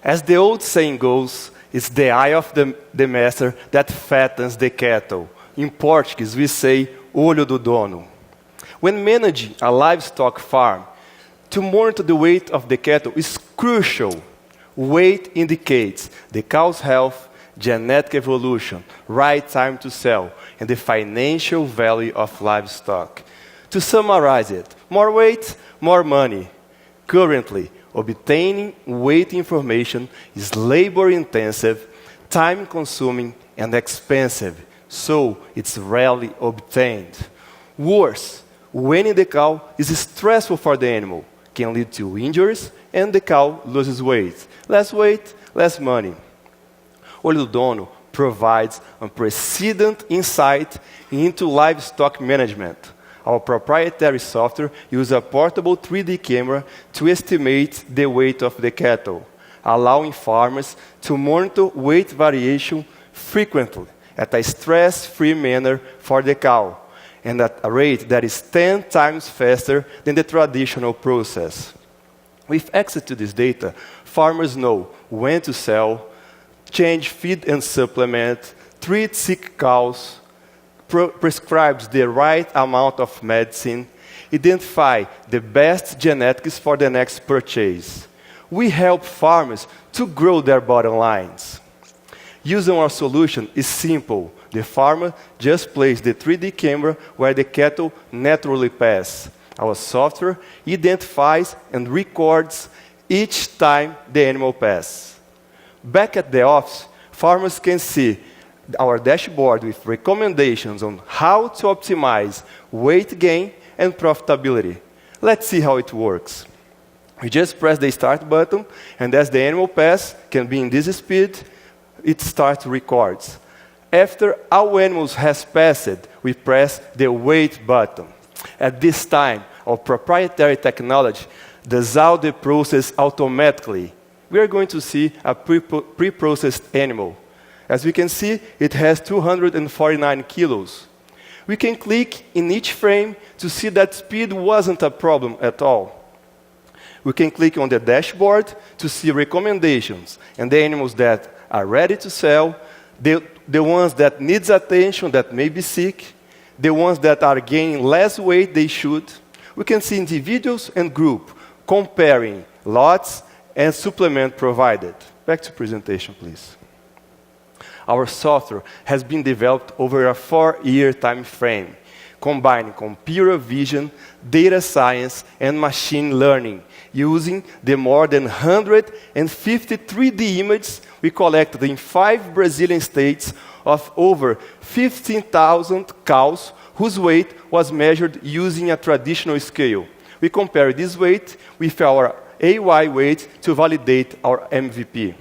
As the old saying goes, it's the eye of the master that fattens the cattle. In Portuguese, we say, Olho do Dono. When managing a livestock farm, to monitor the weight of the cattle is crucial. Weight indicates the cow's health, genetic evolution, right time to sell, and the financial value of livestock. To summarize it, more weight, more money. Currently, obtaining weight information is labor-intensive, time-consuming, and expensive, so it's rarely obtained. Worse, weighing the cow is stressful for the animal, can lead to injuries, and the cow loses weight. Less money. Olho do Dono provides unprecedented insight into livestock management. Our proprietary software uses a portable 3D camera to estimate the weight of the cattle, allowing farmers to monitor weight variation frequently at a stress-free manner for the cow, and at a rate that is 10 times faster than the traditional process. With access to this data, farmers know when to sell, change feed and supplement, treat sick cows, prescribes the right amount of medicine, identify the best genetics for the next purchase. We help farmers to grow their bottom lines. Using our solution is simple. The farmer just places the 3D camera where the cattle naturally pass. Our software identifies and records each time the animal passes. Back at the office, farmers can see our dashboard with recommendations on how to optimize weight gain and profitability. Let's see how it works. We just press the start button, and as the animal passes, can be in this speed, it starts to record. After our animals has passed, we press the wait button. At this time, our proprietary technology does all the process automatically. We are going to see a pre-processed animal. As we can see, it has 249 kilos. We can click in each frame to see that speed wasn't a problem at all. We can click on the dashboard to see recommendations and the animals that are ready to sell, the ones that needs attention, that may be sick, the ones that are gaining less weight they should. We can see individuals and group comparing lots and supplement provided. Back to presentation, please. Our software has been developed over a 4-year time frame, combining computer vision, data science, and machine learning, using the more than 150 3D images we collected in 5 Brazilian states of over 15,000 cows whose weight was measured using a traditional scale. We compare this weight with our AY weight to validate our MVP.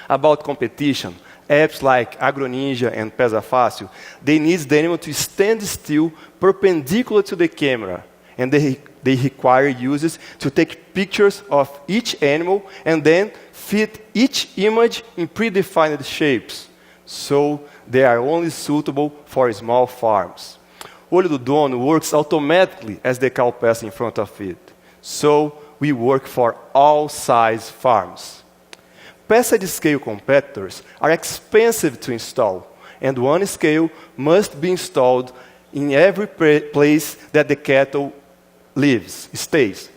About competition, apps like AgroNinja and PesaFácil, they need the animal to stand still perpendicular to the camera, and they require users to take pictures of each animal and then fit each image in predefined shapes. So they are only suitable for small farms. Olho do Dono works automatically as the cow passes in front of it. So we work for all size farms. Passage scale competitors are expensive to install, and one scale must be installed in every place that the cattle stays.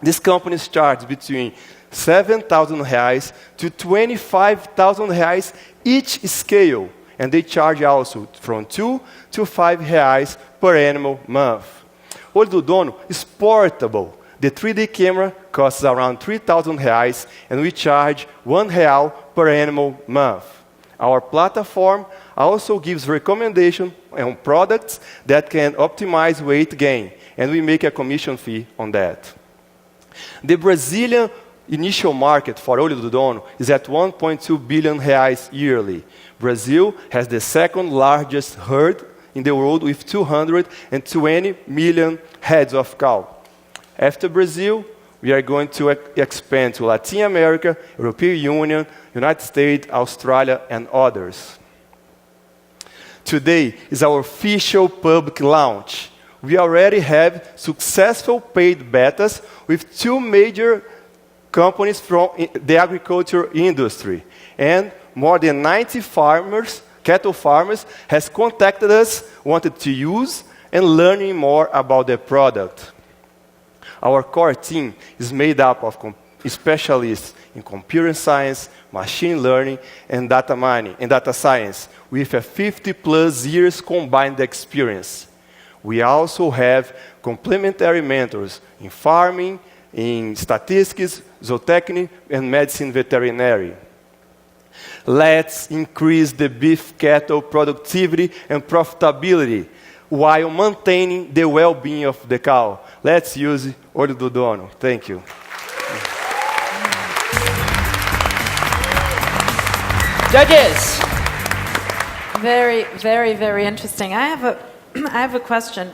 These companies charge between 7,000 reais to 25,000 reais each scale, and they charge also from 2 to 5 reais per animal month. Olho do Dono is portable. The 3D camera costs around 3,000 reais, and we charge 1 real per animal month. Our platform also gives recommendations on products that can optimize weight gain, and we make a commission fee on that. The Brazilian initial market for Olho do Dono is at 1.2 billion reais yearly. Brazil has the second largest herd in the world with 220 million heads of cow. After Brazil, we are going to expand to Latin America, European Union, United States, Australia, and others. Today is our official public launch. We already have successful paid betas with 2 major companies from the agriculture industry. And more than 90 farmers, cattle farmers, has contacted us, wanted to use and learning more about the product. Our core team is made up of specialists in computer science, machine learning, and data mining, and data science, with a 50+ years combined experience. We also have complementary mentors in farming, in statistics, zootechny, and medicine veterinary. Let's increase the beef cattle productivity and profitability while maintaining the well-being of the cow. Let's use Olho do Dono. Thank you. Judges. Very, very, very interesting. I have a question.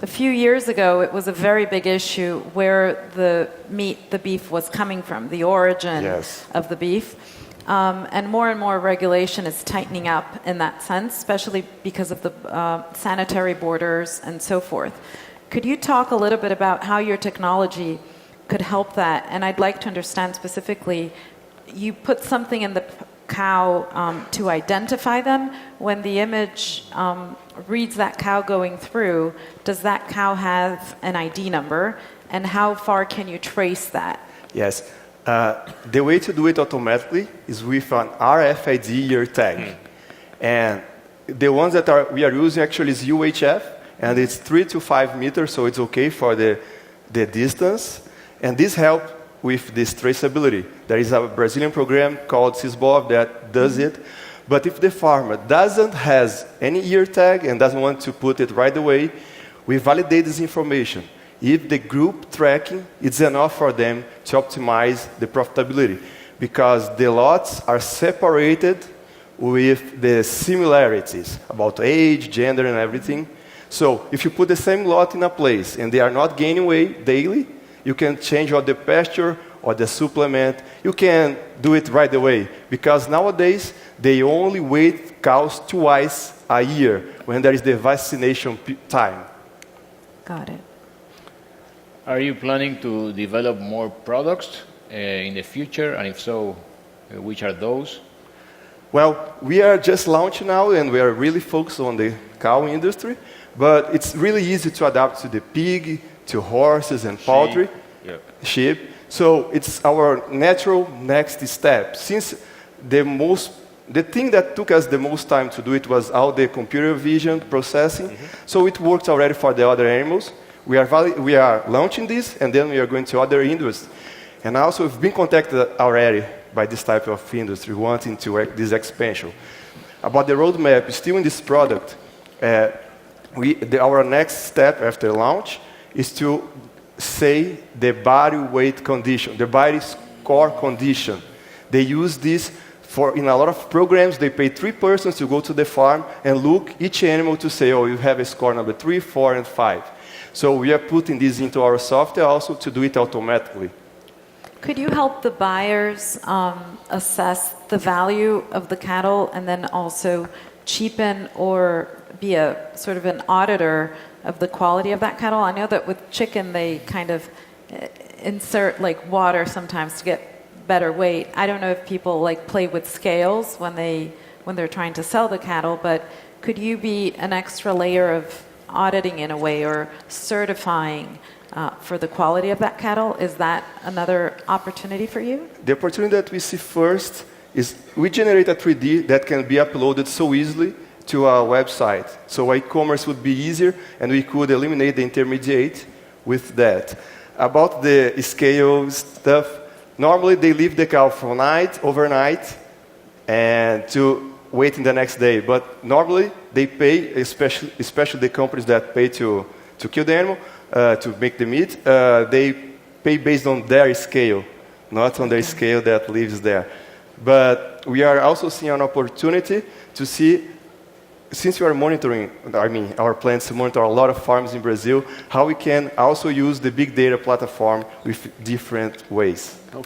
A few years ago, it was a very big issue where the beef was coming from, the origin of the beef. And more regulation is tightening up in that sense, especially because of the sanitary borders and so forth. Could you talk a little bit about how your technology could help that? And I'd like to understand specifically, you put something in the cow to identify them. When the image reads that cow going through, does that cow have an ID number? And how far can you trace that? Yes. The way to do it automatically is with an RFID ear tag. And the ones that we are using actually is UHF, and it's 3 to 5 meters, so it's okay for the distance. And this helps with this traceability. There is a Brazilian program called Sysbov that does it. But if the farmer doesn't have any ear tag and doesn't want to put it right away, we validate this information. If the group tracking is enough for them to optimize the profitability, because the lots are separated with the similarities about age, gender, and everything. So if you put the same lot in a place and they are not gaining weight daily, you can change all the pasture or the supplement. You can do it right away, because nowadays they only weigh cows twice a year when there is the vaccination time. Got it. Are you planning to develop more products in the future? And if so, which are those? Well, we are just launching now, and we are really focused on the cow industry. But it's really easy to adapt to the pig, to horses and poultry, sheep. So it's our natural next step. Since the thing that took us the most time to do it was all the computer vision processing. So it works already for the other animals. We are launching this, and then we are going to other industries. And also, we've been contacted already by this type of industry wanting to this expansion. About the roadmap, still in this product, our next step after launch is to say the body weight condition, the body score condition. They use this in a lot of programs. They pay 3 persons to go to the farm and look each animal to say, oh, you have a score number 3, 4, and 5. So we are putting this into our software also to do it automatically. Could you help the buyers assess the value of the cattle and then also cheapen or be a sort of an auditor of the quality of that cattle? I know that with chicken they kind of insert like water sometimes to get better weight. I don't know if people like play with scales when they're trying to sell the cattle, but could you be an extra layer of auditing in a way or certifying for the quality of that cattle? Is that another opportunity for you? The opportunity that we see first is we generate a 3D that can be uploaded so easily to our website. So e-commerce would be easier, and we could eliminate the intermediate with that. About the scale stuff, normally they leave the cow from overnight, and to wait in the next day. But normally they pay, especially the companies that pay to kill the animal, to make the meat, they pay based on their scale, not on the scale that lives there. But we are also seeing an opportunity to see, since we are monitoring, our plans to monitor a lot of farms in Brazil, how we can also use the big data platform with different ways. How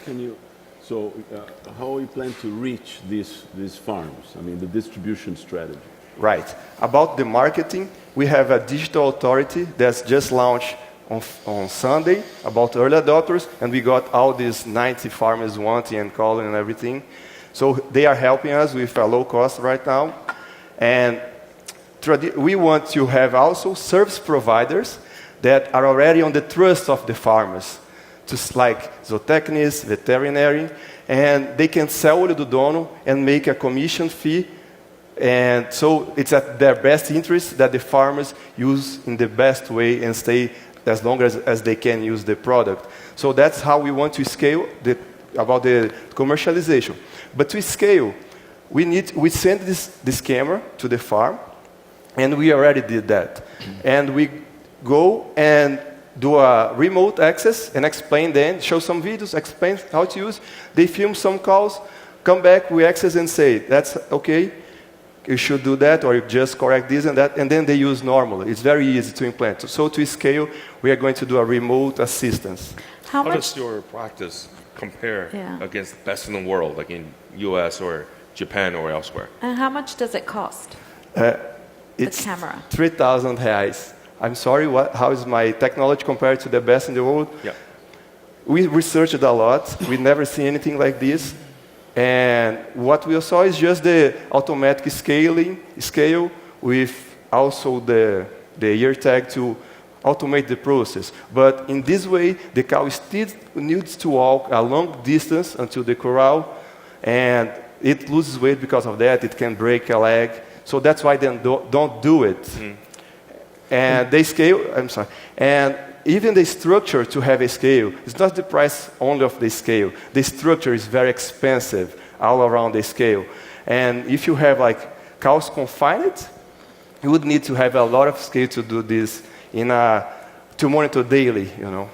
you plan to reach these farms? I mean, the distribution strategy. Right. About the marketing, we have a digital authority that's just launched on Sunday about early adopters, and we got all these 90 farmers wanting and calling and everything. So they are helping us with a low cost right now. And we want to have also service providers that are already on the trust of the farmers, just like zootechnists, veterinary, and they can sell Olho do Dono and make a commission fee. And so it's at their best interest that the farmers use in the best way and stay as long as they can use the product. So that's how we want to scale about the commercialization. But to scale, we send this camera to the farm, and we already did that. And we go and do a remote access and explain them, show some videos, explain how to use. They film some calls, come back, we access and say, that's okay, you should do that, or you just correct this and that, and then they use normally. It's very easy to implement. So to scale, we are going to do a remote assistance. How does your practice compare against the best in the world, like in US or Japan or elsewhere? And how much does it cost? It's the camera. 3,000 reais. I'm sorry, how is my technology compared to the best in the world? Yeah. We researched a lot. We never seen anything like this. And what we saw is just the automatic scale with also the ear tag to automate the process. But in this way, the cow still needs to walk a long distance until the corral, and it loses weight because of that. It can break a leg. So that's why they don't do it. And they scale, I'm sorry. And even the structure to have a scale, it's not the price only of the scale. The structure is very expensive all around the scale. And if you have like cows confined, you would need to have a lot of scale to do this to monitor daily, you know.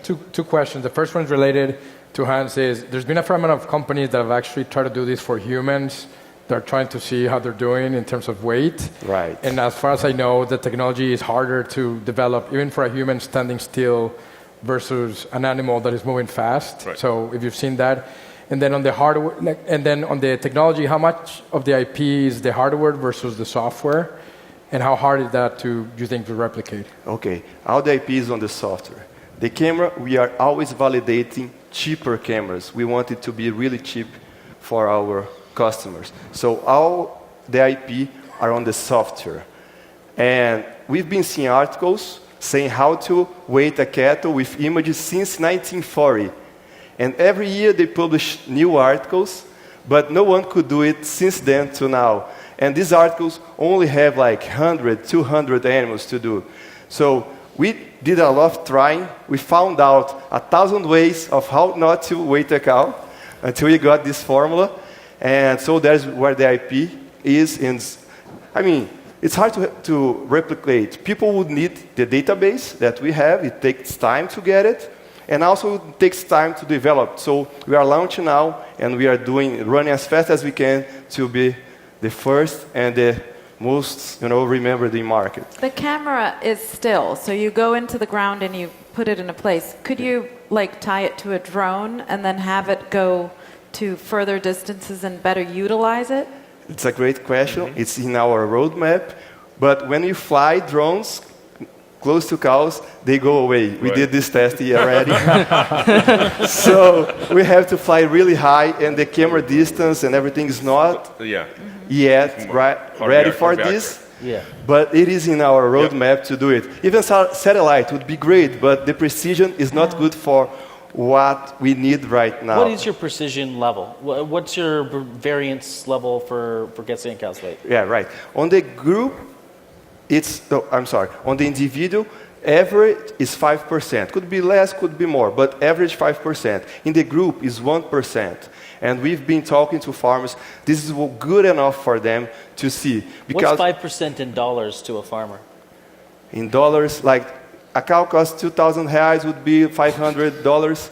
Two questions. The first one is related to Hans. There's been a fair amount of companies that have actually tried to do this for humans. They're trying to see how they're doing in terms of weight. Right. And as far as I know, the technology is harder to develop, even for a human standing still versus an animal that is moving fast. Right. So if you've seen that. And then on the hardware, and then on the technology, how much of the IP is the hardware versus the software? And how hard is that you think, to replicate? Okay, all the IP is on the software. The camera, we are always validating cheaper cameras. We want it to be really cheap for our customers. So all the IP are on the software. And we've been seeing articles saying how to weight a cattle with images since 1940. And every year they publish new articles, but no one could do it since then to now. And these articles only have like 100, 200 animals to do. So we did a lot of trying. We found out 1,000 ways of how not to weight a cow until we got this formula. And so that's where the IP is. And I mean, it's hard to replicate. People would need the database that we have. It takes time to get it. And also it takes time to develop. So we are launching now, and we are running as fast as we can to be the first and the most, remembered in market. The camera is still, so you go into the ground and you put it in a place. Could you tie it to a drone and then have it go to further distances and better utilize it? It's a great question. Mm-hmm. It's in our roadmap. But when you fly drones close to cows, they go away. Right. We did this test here already. So we have to fly really high, and the camera distance and everything is not yet ready for this. Yeah. But it is in our roadmap to do it. Even satellite would be great, but the precision is not good for what we need right now. What is your precision level? What's your variance level for getting cows weight? Yeah, right. On the group, on the individual, average is 5%. Could be less, could be more, but average 5%. In the group is 1%. And we've been talking to farmers. This is good enough for them to see. Because what's 5% in dollars to a farmer? In dollars, like a cow costs 2,000 reais would be $500.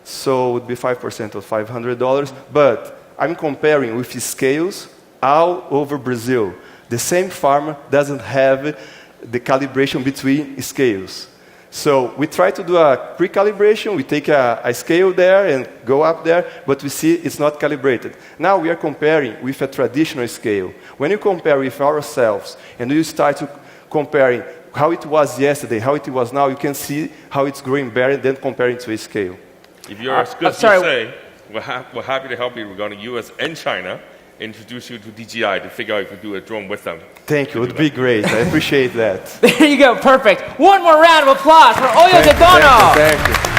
So it would be 5% of $500. But I'm comparing with scales all over Brazil. The same farmer doesn't have the calibration between scales. So we try to do a pre-calibration. We take a scale there and go up there, but we see it's not calibrated. Now we are comparing with a traditional scale. When you compare with ourselves and you start to comparing how it was yesterday, how it was now, you can see how it's growing better and then comparing to a scale. If you're as good as you say, we're happy to help you regarding US and China, introduce you to DJI to figure out if you can do a drone with them. Thank you, it would be great. I appreciate that. There you go, perfect. One more round of applause for Olho de Dono. Thank you.